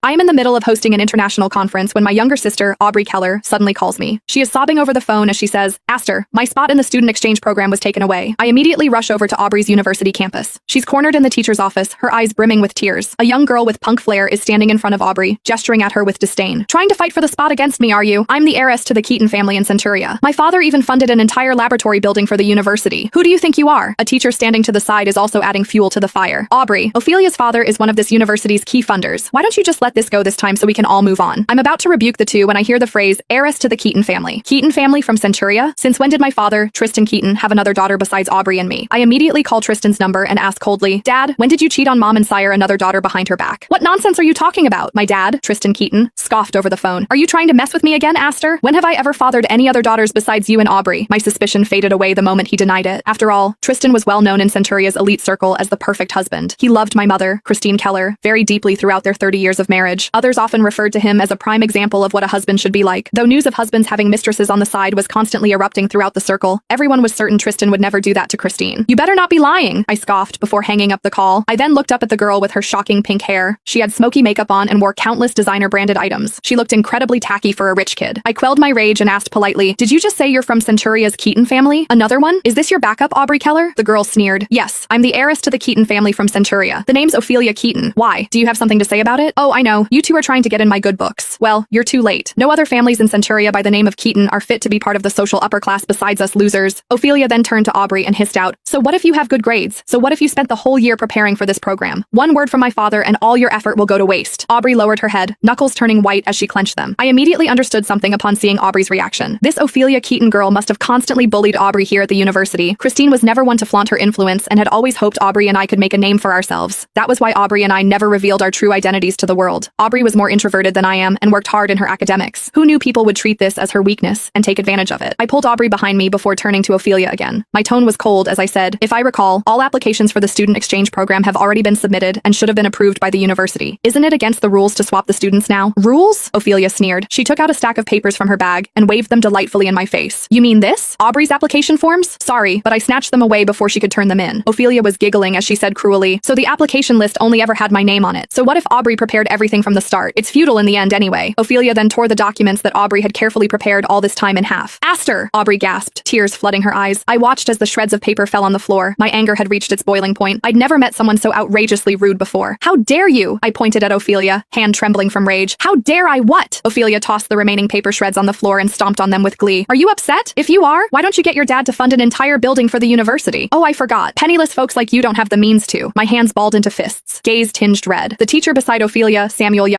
I am in the middle of hosting an international conference when my younger sister, Aubrey Keller, suddenly calls me. She is sobbing over the phone as she says, Aster, my spot in the student exchange program was taken away. I immediately rush over to Aubrey's university campus. She's cornered in the teacher's office, her eyes brimming with tears. A young girl with punk flair is standing in front of Aubrey, gesturing at her with disdain. Trying to fight for the spot against me, are you? I'm the heiress to the Keaton family in Centuria. My father even funded an entire laboratory building for the university. Who do you think you are? A teacher standing to the side is also adding fuel to the fire. Aubrey, Ophelia's father is one of this university's key funders. Why don't you just let this go this time so we can all move on? I'm about to rebuke the two when I hear the phrase, heiress to the Keaton family. Keaton family from Centuria? Since when did my father, Tristan Keaton, have another daughter besides Aubrey and me? I immediately call Tristan's number and ask coldly, Dad, when did you cheat on mom and sire another daughter behind her back? What nonsense are you talking about? My dad, Tristan Keaton, scoffed over the phone. Are you trying to mess with me again, Aster? When have I ever fathered any other daughters besides you and Aubrey? My suspicion faded away the moment he denied it. After all, Tristan was well known in Centuria's elite circle as the perfect husband. He loved my mother, Christine Keller, very deeply throughout their 30 years of marriage. Others often referred to him as a prime example of what a husband should be like. Though news of husbands having mistresses on the side was constantly erupting throughout the circle, everyone was certain Tristan would never do that to Christine. You better not be lying, I scoffed before hanging up the call. I then looked up at the girl with her shocking pink hair. She had smoky makeup on and wore countless designer-branded items. She looked incredibly tacky for a rich kid. I quelled my rage and asked politely, did you just say you're from Centuria's Keaton family? Another one? Is this your backup, Aubrey Keller? The girl sneered. Yes, I'm the heiress to the Keaton family from Centuria. The name's Ophelia Keaton. Why? Do you have something to say about it? Oh, I know. You two are trying to get in my good books. Well, you're too late. No other families in Centuria by the name of Keaton are fit to be part of the social upper class besides us losers. Ophelia then turned to Aubrey and hissed out, so what if you have good grades? So what if you spent the whole year preparing for this program? One word from my father and all your effort will go to waste. Aubrey lowered her head, knuckles turning white as she clenched them. I immediately understood something upon seeing Aubrey's reaction. This Ophelia Keaton girl must have constantly bullied Aubrey here at the university. Christine was never one to flaunt her influence and had always hoped Aubrey and I could make a name for ourselves. That was why Aubrey and I never revealed our true identities to the world. Aubrey was more introverted than I am and worked hard in her academics. Who knew people would treat this as her weakness and take advantage of it? I pulled Aubrey behind me before turning to Ophelia again. My tone was cold as I said, if I recall, all applications for the student exchange program have already been submitted and should have been approved by the university. Isn't it against the rules to swap the students now? Rules? Ophelia sneered. She took out a stack of papers from her bag and waved them delightfully in my face. You mean this? Aubrey's application forms? Sorry, but I snatched them away before she could turn them in. Ophelia was giggling as she said cruelly, so the application list only ever had my name on it. So what if Aubrey prepared everything from the start? It's futile in the end anyway. Ophelia then tore the documents that Aubrey had carefully prepared all this time in half. Aster! Aubrey gasped, tears flooding her eyes. I watched as the shreds of paper fell on the floor. My anger had reached its boiling point. I'd never met someone so outrageously rude before. How dare you? I pointed at Ophelia, hand trembling from rage. How dare I what? Ophelia tossed the remaining paper shreds on the floor and stomped on them with glee. Are you upset? If you are, why don't you get your dad to fund an entire building for the university? Oh, I forgot. Penniless folks like you don't have the means to. My hands balled into fists, gaze tinged red. The teacher beside Ophelia, Samuel